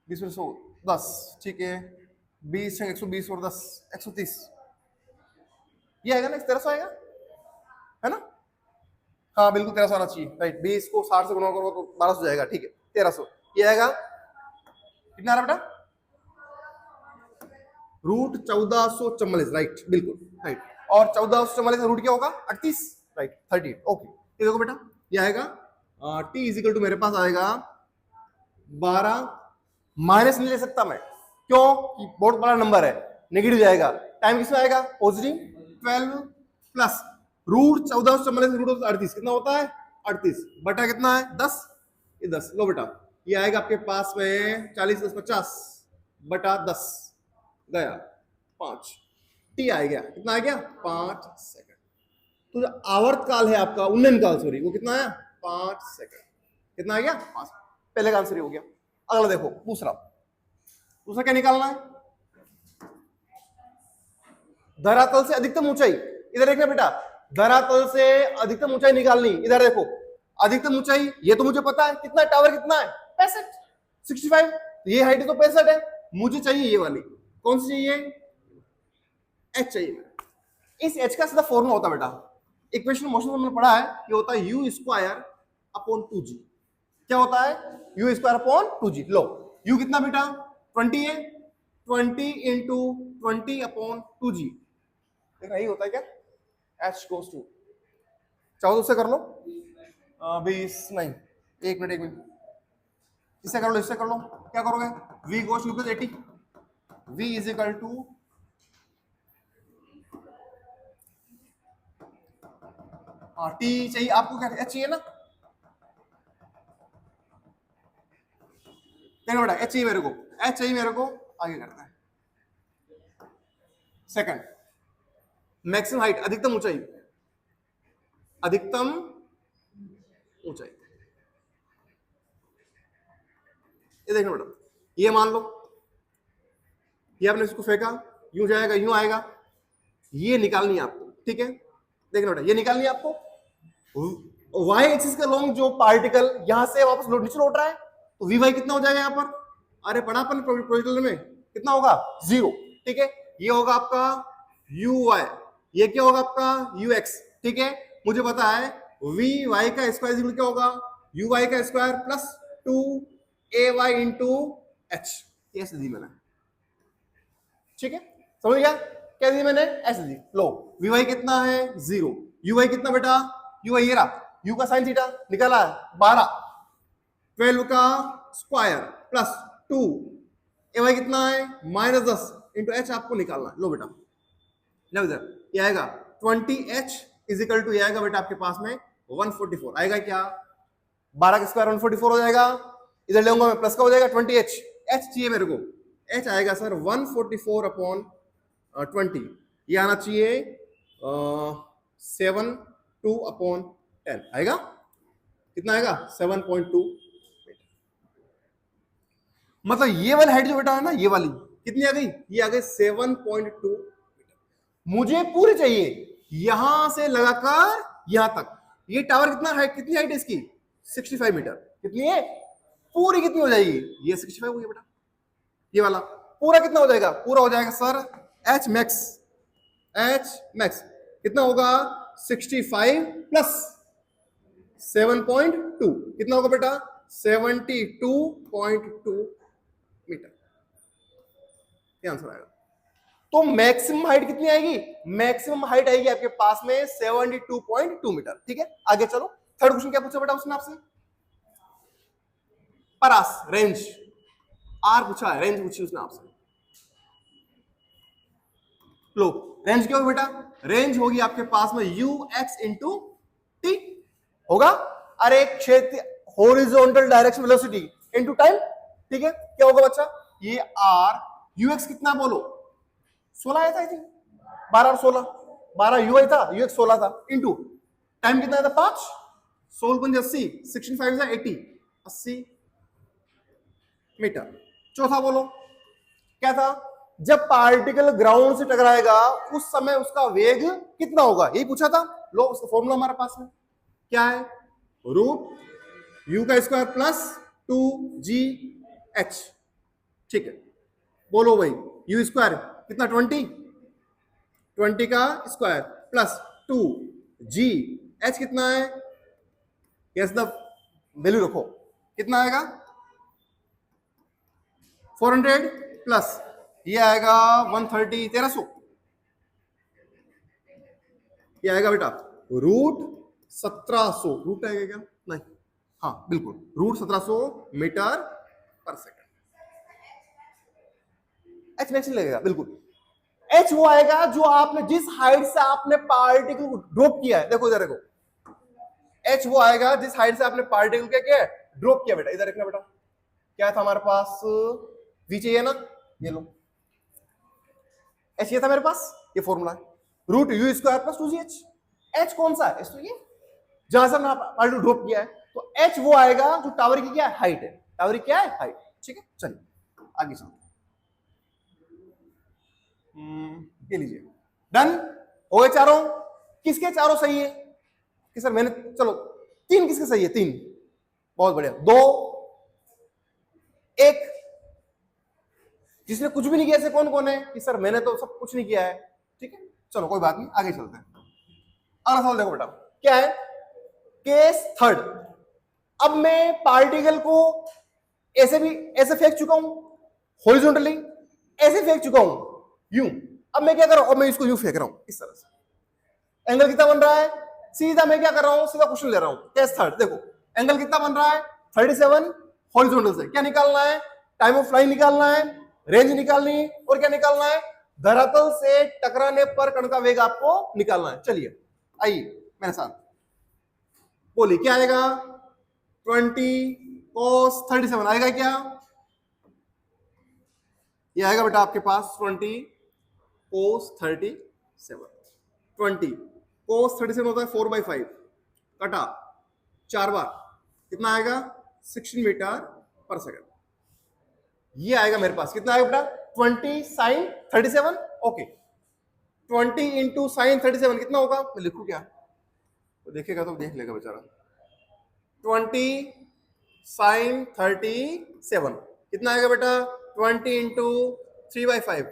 20 पंजे 100 10, ठीक है, 20 120 और 10 130, ये आएगा ना, 1300 आएगा है ना? हाँ बिल्कुल 1300 आना चाहिए, राइट। 20 को 60 से गुणा करो तो 1200 जाएगा, ठीक है 1300 ये आएगा। कितना आ रहा बेटा? रूट 1444, राइट बिल्कुल राइट। और 1444 रूट क्या होगा? 38, राइट 38, ओके। ये देखो बेटा ये आएगा t इजिकल टू मेरे पास आएगा 12, माइनस नहीं ले सकता मैं, क्यों कि बहुत बड़ा नंबर है, नेगेटिव जाएगा, टाइम किसमें आएगा? पॉजिटिव 12 प्लस रूट 1444 रूट 38 कितना होता है? 38 बटा कितना है? 10, ये 10 लो बेटा, ये आएगा आपके पास में 40 10 50 बटा 10 गया 5, टी आ गया, कितना आ गया? 5 सेकंड। तो जो आवर्त काल है आपका, उन्नयन काल सॉरी, वो कितना है? 5 सेकंड। कितना आ गया? 5। पहले का आंसर हो गया। अगला देखो दूसरा, दूसरा क्या निकालना है? धरातल से अधिकतम ऊंचाई, इधर देखना बेटा, धरातल से अधिकतम ऊंचाई निकालनी। इधर देखो अधिकतम ऊंचाई, ये तो मुझे पता है, कितना टावर कितना है? 65 65, ये हाइट तो 65 है, मुझे चाहिए ये वाली, कौन सी चाहिए? एच चाहिए। इस एच का सीधा फॉर्मूला होता है बेटा, इक्वेशन मोशन में हमने पढ़ा है, ये होता है u स्क्वायर अपॉन 2g। क्या होता है? u square upon 2g। लो u कितना बेटा? 20 है, 20 इंटू 20 अपॉन 2g, देखा यही होता है क्या? h गोस टू 14 से कर लो 20 नहीं, एक मिनट, इससे कर लो, इससे कर लो, क्या करोगे? v goes to 80, v is equal to t चाहिए आपको, क्या एच चाहिए ना? देखो बेटा एच चाहिए मेरे को, एच चाहिए मेरे को, आगे करता है। सेकंड, मैक्सिमम हाइट, अधिकतम ऊंचाई, अधिकतम ऊंचाई, ये देखना बेटा, ये मान लो ये आपने इसको फेंका, यूं जाएगा यूं आएगा, ये निकालनी है आपको, ठीक है? देखना बेटा ये निकालनी है आपको, y एक्सिस के लॉन्ग जो पार्टिकल यहां से वापस नीचे लौट रहा है, तो वी कितना हो जाएगा यहाँ पर? अरे पढ़ा अपन प्रोजेक्टर में, कितना होगा? 0, ठीक है? ये होगा आपका uy, ये क्या होगा आपका? ux, ठीक है? मुझे पता है vy का स्क्वायर क्या होगा? uy का square plus 2ay into h, ये ऐसे दी मैंने, ठीक है? समझ गया? क्या दी मैंने? ऐसे दी। लो vy कितना है? 0, uy कितना बेटा? uy ये रहा, u का साइन थीटा निकाला है 12, 12 का स्क्वायर प्लस 2, ay कितना है? -10 इंटू h आपको निकालना है। लो बेटा लो इधर, ये आएगा 20h इज इक्वल टू, ये आएगा बेटा आपके पास में 144 आएगा। क्या 12 का स्क्वायर 144 हो जाएगा, इधर ले मैं प्लस का हो जाएगा 20h, h चाहिए मेरे को, h आएगा सर 144 अपॉन 20, ये आना चाहिए 7.2 अपॉन 10 आएगा, कितना आएगा? 7.2। मतलब ये वाली हाइट जो बेटा है ना, ये वाली कितनी आ गई? ये आ गई 7.2। मुझे पूरी चाहिए यहां से लगाकर यहां तक, ये टावर कितना है, कितनी हाइट है इसकी? 65 मीटर। कितनी है? पूरी कितनी हो जाएगी? ये 65 हो गया बेटा, ये वाला पूरा कितना हो जाएगा? पूरा हो जाएगा sir H max, H max कितना होगा? 65 प्लस 7.2 कितना होगा बेटा? 72.2 मीटर, ये आंसर आएगा। तो मैक्सिमम हाइट कितनी आएगी? मैक्सिमम हाइट आएगी आपके पास में 72.2 मीटर, ठीक है? आगे चलो, थर्ड क्वेश्चन क्या पूछा बेटा उसने आपसे? परास, रेंज, आर पूछा है, रेंज पूछी उसने आपसे। लो रेंज क्या होगी बेटा? रेंज होगी आपके पास में यू एक्स इंटू टी, होगा? अरे क्षेत्र horizontal direction velocity into time, ठीक है, क्या होगा बच्चा? ये आर यूएक्स कितना बोलो? 16 आया था आई थिंक, 12 और 16, 12 यूआई था, यूएक्स 16 था, इनटू टाइम कितना था? 5, 16 पंजे 80, 65 80, 80 मीटर। चौथा बोलो क्या था? जब पार्टिकल ग्राउंड से टकराएगा उस समय उसका वेग कितना होगा, यही पूछा था। लो उसका फॉर्मूला हमारे पास में क्या है? रूट यू का स्क्वायर प्लस 2gh, ठीक है। बोलो भाई, यू स्क्वायर कितना? 20 का स्क्वायर प्लस 2gh कितना है? गेस द वैल्यू रखो, कितना आएगा? 400 प्लस ये आएगा 130, 1300, ये आएगा बेटा रूट 1700, रूट आएगा क्या? नहीं, हाँ बिल्कुल, रूट 1700 मीटर पर सेकंड। एच नेक्स्ट लगेगा, बिल्कुल एच वो आएगा जो आपने जिस हाइट से आपने पार्टिकल को ड्रॉप किया है। देखो इधर देखो, एच वो आएगा जिस हाइट से आपने पार्टिकल क्या किया, ड्रॉप किया। बेटा इधर देखना, बेटा क्या था हमारे पास? वी चाहिए ना, ये लो एच ये था मेरे पास, ये फॉर्मूला है root u square plus 2gh। H कौन सा है? तो ये जहां से हमने पार्टिकल ड्रॉप किया है, तो एच वो आएगा जो टावर की क्या है? हाइट है। टावर की क्या है? हाइट, ठीक है। चलिए आगे चलते, ये लीजिए, डन हो गए चारों। किसके चारों सही है कि सर मैंने, चलो 3 किसके सही है? 3, बहुत बढ़िया। 2, 1, जिसने कुछ भी नहीं किया ऐसे कौन कौन है कि सर मैंने तो सब कुछ नहीं किया है, ठीक है। चलो कोई बात नहीं, आगे चलते हैं। अगला सवाल देखो बेटा, क्या है? केस थर्ड, अब मैं पार्टिकल को ऐसे भी ऐसे फेंक चुका हूं, हॉरिजॉन्टली ऐसे फेंक चुका हूं, यूं। अब मैं क्या कर रहा हूं? अब मैं इसको यूं फेंक रहा हूं, इस तरह से। एंगल कितना बन रहा है? सीधा मैं क्या कर रहा हूं? सीधा क्वेश्चन ले रहा हूं। केस थर्ड देखो, एंगल कितना बन रहा है? 37 हॉरिजॉन्टल से। क्या निकालना है? टाइम ऑफ फ्लाइंग निकालना है, रेंज निकालनी है, और क्या निकालना है? धरातल से टकराने पर कण का वेग आपको निकालना है। चलिए आइए मेरे साथ, बोलिए क्या आएगा? 20 cos 37 आएगा क्या? ये आएगा बेटा आपके पास 20 cos 37। 20 cos 37 होता है 4/5, कटा 4 बार, कितना आएगा? 16 मीटर पर सेकंड। ये आएगा मेरे पास, कितना आएगा बेटा? 20 sin 37, ओके। 20 इंटू साइन 37 कितना होगा? मैं लिखूं क्या? तो देखेगा तो देख लेगा बेचारा। 20 sin 37 कितना आएगा बेटा? 20 इंटू 3/5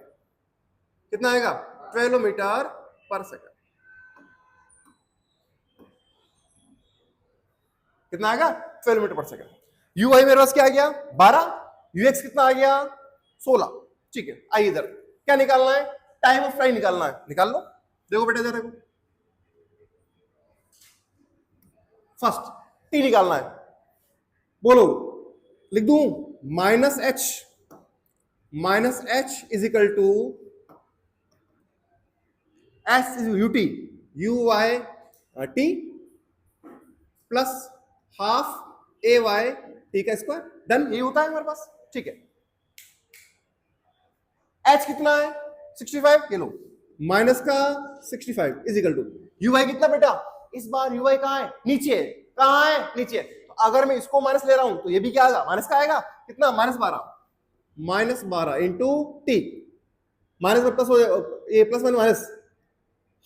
कितना आएगा? 12 मीटर पर सेकंड। कितना आएगा? 12 मीटर पर सेकंड। यू आई मेरे पास क्या आ गया? 12, यूएक्स कितना आ गया? 16, ठीक है। आइए इधर क्या निकालना है? टाइम ऑफ फ्लाइट निकालना है, निकाल लो। देखो बेटा इधर देखो, फर्स्ट टी निकालना है, बोलो लिख दूं minus h is equal to s is u t, u y t plus half a y t का स्क्वायर। डन, ये होता है हमारे पास, ठीक है। एच कितना है? 65, ये लो माइनस का 65 is equal to u y कितना बेटा? इस बार यू वाई कहां है? नीचे। कहां है? नीचे। तो अगर मैं इसको माइनस ले रहा हूं तो ये भी क्या आएगा? माइनस का आएगा। कितना? -12 इंटू टी, माइनस प्लस हो, ये प्लस माइनस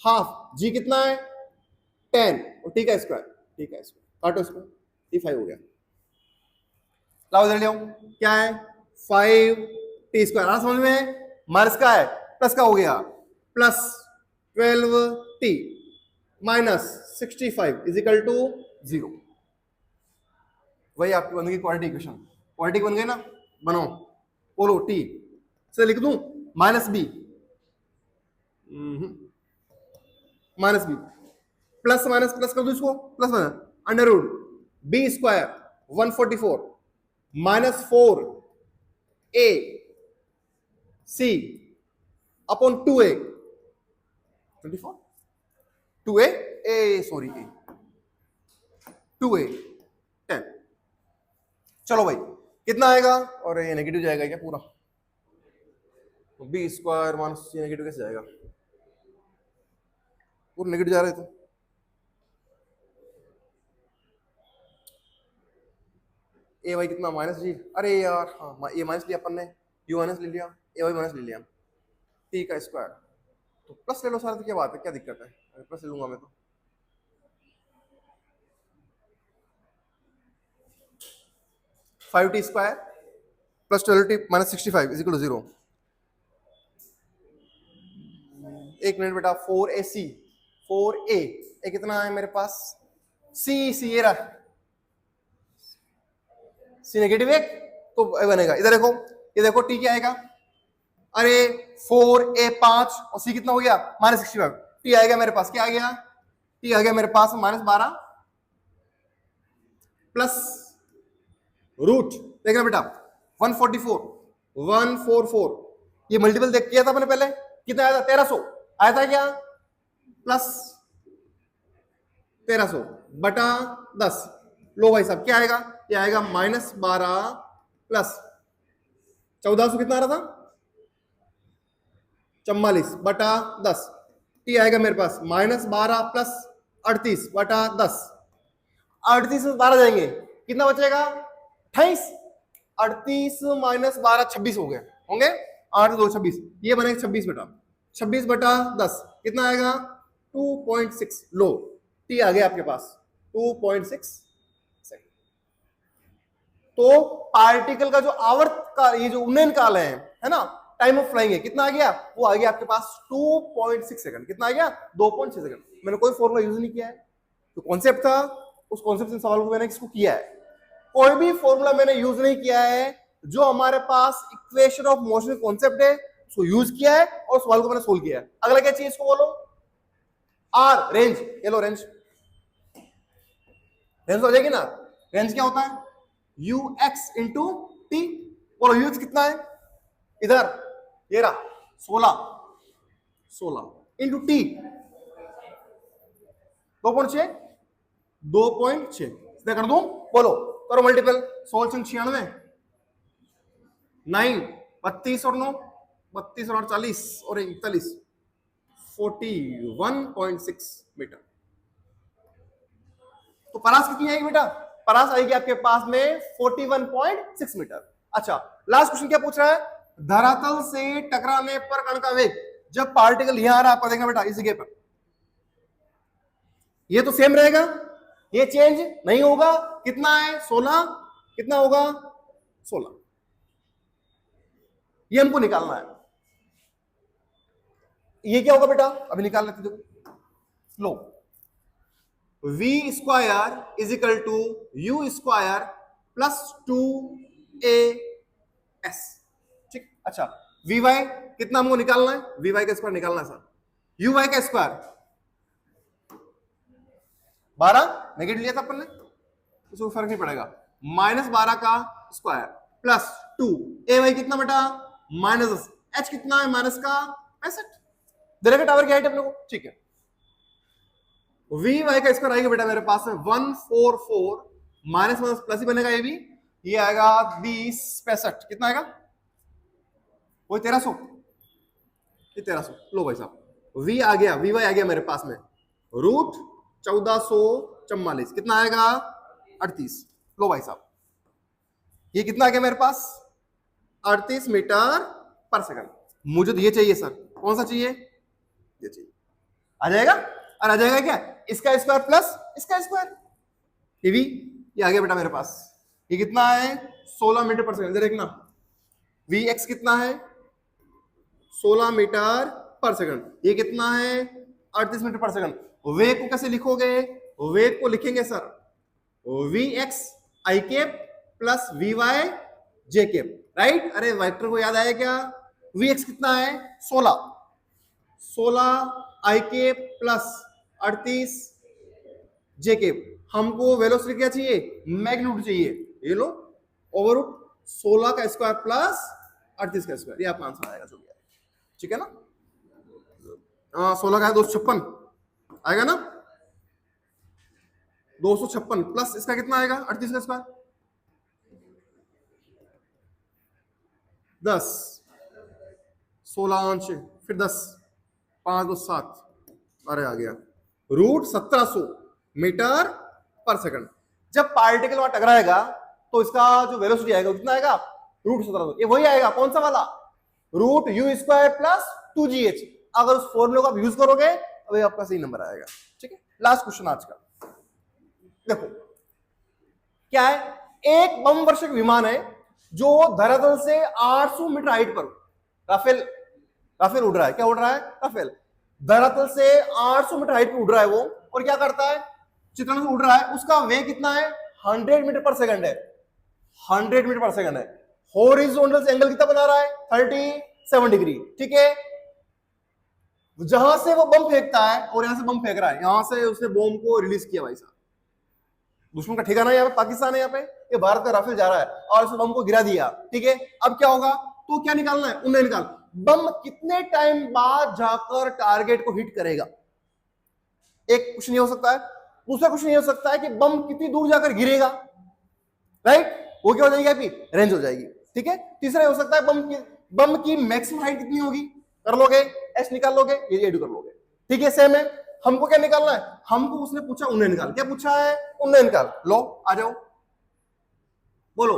हाफ, जी कितना है? 10 और टी का स्क्वायर, काटो इसको, ये 5 हो गया। लाओ इधर ले आओ, क्या है? 5 टी स्क्वायर। आ समझ में? माइनस का है, प्लस का हो गया, plus 12 t minus 65 is equal to 0। वही आपकी बन गई क्वाड्रेटिक इक्वेशन। क्वाड्रेटिक बन गई ना? बनाओ, बोलो टी से लिख दूं minus b, plus minus plus कर दो इसको, plus minus under root b square 144 minus 4 a c upon 2a 24, 2a a sorry a 2a 10। चलो भाई कितना आएगा, और ये नेगेटिव जाएगा क्या पूरा, बी स्क्वायर माइनस सी नेगेटिव कैसे जाएगा, पूरा नेगेटिव जा रहा है तो ए वाई कितना माइनस जी, अरे यार हाँ ए माइनस लिया अपन ने, यू माइनस ले लिया, ए वाई माइनस ले लिया, टी का स्क्वायर, तो प्लस ले लो सारा, तो क्या बात है, क्या दिक्कत है, प्लस ले लूंगा मैं तो। 5t square plus 12t minus 65 is equal to 0। एक मिनट बेटा, 4ac 4a ए कितना है मेरे पास, सी ये रहा, सी नेगेटिव एक तो बनेगा, इधर देखो, ये देखो टी क्या आएगा, अरे 4a 5 और सी कितना हो गया माइनस 65, टी आएगा मेरे पास, क्या आ गया, टी आ गया मेरे पास माइनस 12 प्लस रूट, देखना बेटा 144 ये मल्टीपल देख किया था अपने पहले, कितना आया था 1300 आया था क्या, प्लस 1300 बटा 10, लो भाई साहब क्या आएगा, ये आएगा माइनस 12 प्लस 1400 कितना आ रहा था 44 बटा 10, टी आएगा मेरे पास माइनस 12 प्लस 38 बटा 10, 38 में 12 जाएंगे कितना बचेगा 28, 38 माइनस 12 26 हो गए होंगे, 8 2 26, ये बनेगा 26 बटा 10 कितना आएगा 2.6, लो टी आ गया आपके पास 2.6 सेकंड। तो पार्टिकल का जो आवर्त का ये जो उन्नयन काल है ना, टाइम ऑफ फ्लाइंग है, कितना आ गया, वो आ गया आपके पास 2.6 सेकंड, कितना आ गया 2.6 सेकंड। मैंने कोई फॉर्मूला यूज नहीं किया है, तो कॉन्सेप्ट था, उस कॉन्सेप्ट से सवाल को मैंने किसको किया है, कोई भी फॉर्मूला मैंने यूज नहीं किया है, जो हमारे पास इक्वेशन ऑफ मोशन कॉन्सेप्ट है उसको यूज किया है और सवाल को मैंने सोल्व किया है। अगला क्या चाहिए इसको बोलो, आर रेंज, ये लो रेंज, रेंज हो जाएगी ना, रेंज क्या होता है यू एक्स इंटू टी, बोलो यू एक्स कितना है इधर, ये रहा 16 इंटू टी 2.6 इतना कर दूं, बोलो करो मल्टीपल, 16 96 9 32 और 9 32 और 48 और 41 41.6 मीटर। तो परास कितनी आएगी बेटा, परास आएगी आपके पास में 41.6 मीटर। अच्छा लास्ट क्वेश्चन क्या पूछ रहा है, धरातल से टकराने पर कण का वेग, जब पार्टिकल यहां आ रहा है आपका देखना बेटा इस जगह पर, ये तो सेम रहेगा, ये चेंज नहीं होगा, कितना है 16, कितना होगा 16, ये हमको निकालना है, ये क्या होगा बेटा अभी निकाल लेते देखो, लो v square is equal to u square plus 2as, ठीक। अच्छा वी वाई कितना हमको निकालना है, वी वाई का स्क्वायर निकालना है सर, यू वाई का स्क्वायर 12 नेगेटिव लिया था अपन ने, उसको फर्क नहीं पड़ेगा, माइनस 12 का स्क्वायर प्लस 2 ए वाई कितना बेटा माइनस एच कितना है माइनस का 65, देखा टावर की हाइट अपने को, ठीक है। वी वाई का स्क्वायर आएगा बेटा मेरे पास में 144 माइनस माइनस प्लस ही बनेगा, ये भी ये आएगा 20 65, कितना आएगा वही 1300, ये 1300, लो भाई साहब वी आ गया, वी वाई आ गया मेरे पास में रूट 1444, कितना आएगा 38, लो भाई साहब ये कितना आ गया मेरे पास 38 मीटर पर सेकंड। मुझे तो ये चाहिए सर, कौन सा चाहिए, ये चाहिए, आ जाएगा, और आ जाएगा क्या इसका स्क्वायर प्लस इसका स्क्वायर, ये भी ये आ गया बेटा मेरे पास, ये कितना है 16 मीटर पर सेकंड, देखना वी एक्स कितना है 16 मीटर पर सेकंड, ये कितना है 38 मीटर पर सेकंड। वेग को कैसे लिखोगे, वेग को लिखेंगे sir v x i cap plus v y j cap, right, अरे वेक्टर को याद आया क्या, वी एक्स कितना है 16 i cap plus 38 j cap, हमको वेलोसिटी क्या चाहिए मैग्नीट्यूड चाहिए, ये लो ओवर रूट 16 का स्क्वायर प्लस 38 का स्क्वायर, ये आपका आंसर आएगा जो भी आएगा, ठीक है ना, 16 का है 256 आएगा ना, 256 प्लस इसका कितना आएगा 38 का स्क्वायर 10 16 अंश फिर 10 5 2 7 अरे आ गया रूट 1700 मीटर पर सेकंड। जब पार्टिकल वहां टकराएगा तो इसका जो वेलोसिटी आएगा कितना आएगा रूट 1700। ये वही आएगा कौन सा वाला root u square plus 2gh। अगर उस फॉर्मूले को आप यूज करोगे तो ये आपका सही नंबर आएगा। ठीक है लास्ट क्वेश्चन आज का देखो क्या है। एक बम वर्षक विमान है जो धरातल से 800 मीटर हाइट पर राफेल उड़ रहा है। क्या उड़ रहा है राफेल धरातल से 800 मीटर हाइट पर उड़ रहा है वो। और क्या करता है चित्रण से उड़ रहा है। उसका वेग कितना है 100 मीटर पर सेकंड है 100 मीटर पर सेकंड है। हॉरिजॉन्टल एंगल कितना बना रहा है 37 डिग्री। ठीक है जहां से वो बम फेंकता है और यहां से बम फेंक रहा है यहां से उसने बम को रिलीज किया भाई साहब। दुश्मन का ठिकाना यहाँ पे पाकिस्तान है। यहाँ पे ये भारत का राफेल जा रहा है और उस बम को गिरा दिया। ठीक है अब क्या होगा तो क्या निकालना है उन्हें निकाल बम कितने टाइम बाद जाकर टारगेट को हिट करेगा। एक क्वेश्चन ये हो सकता है। दूसरा क्वेश्चन ये हो सकता है कि बम कितनी दूर जाकर गिरेगा राइट वो क्या हो जाएगी आपकी रेंज हो जाएगी। ठीक है तीसरा हो सकता है बम की मैक्सिमम हाइट कितनी होगी कर लोगे एस निकाल लोगे ये कर लोगे। ठीक है सेम है। हमको क्या निकालना है हमको उसने पूछा उन्हें निकाल। क्या पूछा है उन्हें निकाल लो आ जाओ बोलो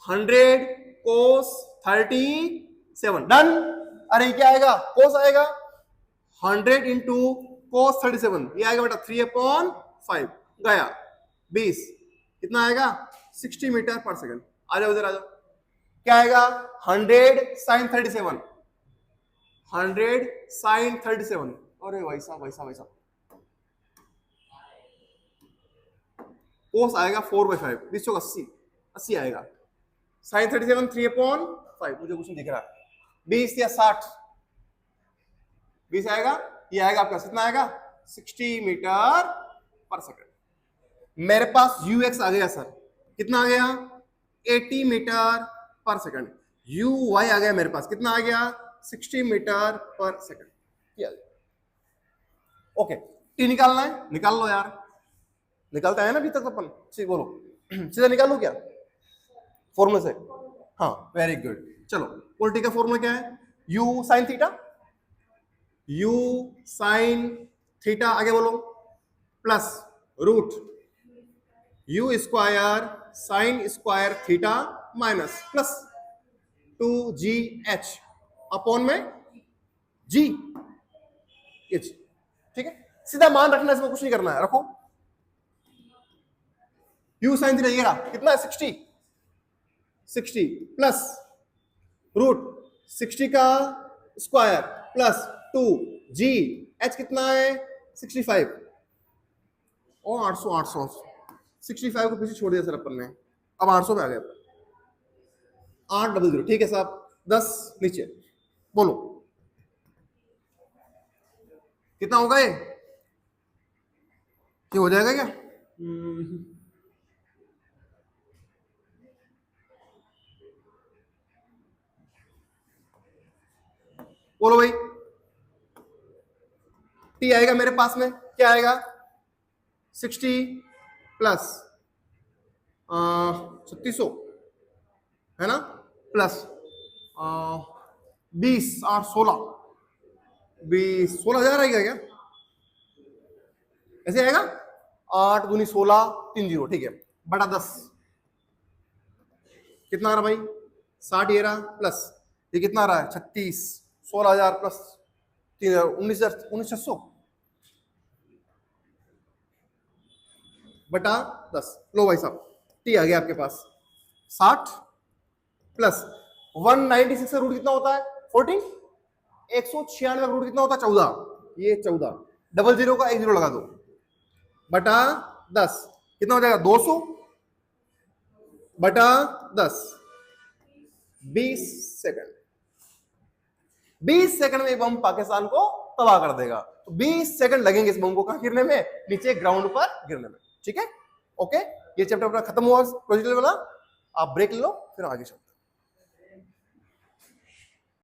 100 cos 37 डन। अरे क्या आएगा cos आएगा 100 इंटू cos 37 ये आएगा बेटा 3/5 गया 20 कितना आएगा 60 मीटर पर सेकंड। आ जाओ इधर आ जाओ क्या आएगा 100 sin 37 100 sin 37 अरे भाई साहब कोस आएगा 4/5 20 चौक 80 आएगा sin 37 3/5 मुझे कुछ नहीं दिख रहा 20 या 60 20 आएगा ये आएगा आपका कितना आएगा 60 मीटर पर सेकंड। मेरे पास ux आ गया सर कितना आ गया 80 मीटर पर सेकंड। uy आ गया मेरे पास कितना आ गया 60 मीटर पर सेकंड। ओके टी निकालना है निकाल लो यार निकालता है ना अभी तक अपन ठीक बोलो सीधा निकालू क्या फॉर्मूले से। हाँ वेरी गुड चलो उल्टी का फॉर्मूला क्या है u sin थीटा आगे बोलो plus root u square sine square theta minus plus 2gh upon में g h। ठीक है सीधा मान रखना इसमें कुछ नहीं करना है रखो u साइन थीटा ये रहा कितना है 60 प्लस रूट 60 का स्क्वायर प्लस 2g h कितना है 65 और 800 65 को पीछे छोड़ दिया सर अपन ने अब 800 में आ गया 800 ठीक है साहब 10 नीचे बोलो कितना होगा ये हो जाएगा क्या बोलो भाई टी आएगा मेरे पास में क्या आएगा 60 प्लस 3600 है ना प्लस 20 और 16,000 आएगा क्या ऐसे आएगा 8 दूनी 16 3 0 ठीक है बटा 10 कितना आ रहा भाई 60 ये रहा प्लस ये कितना आ रहा है 36 16,000 प्लस 19,600 बटा 10 लो भाई साहब टी आ गया आपके पास 60 प्लस 196 का रूट कितना होता है 14 196 का रूट कितना होता है 14 ये 14 00 का 1 0 लगा दो बटा 10 कितना हो जाएगा 200 बटा 10 20 सेकंड 20 सेकंड में बम पाकिस्तान को तबाह कर देगा। तो 20 सेकंड लगेंगे इस बम को कहां गिरने में नीचे ग्राउंड पर गिरने में। ठीक है ओके ये चैप्टर अपना खत्म हुआ प्रोजेक्ट वाला आप ब्रेक ले लो फिर आगे चलते हैं।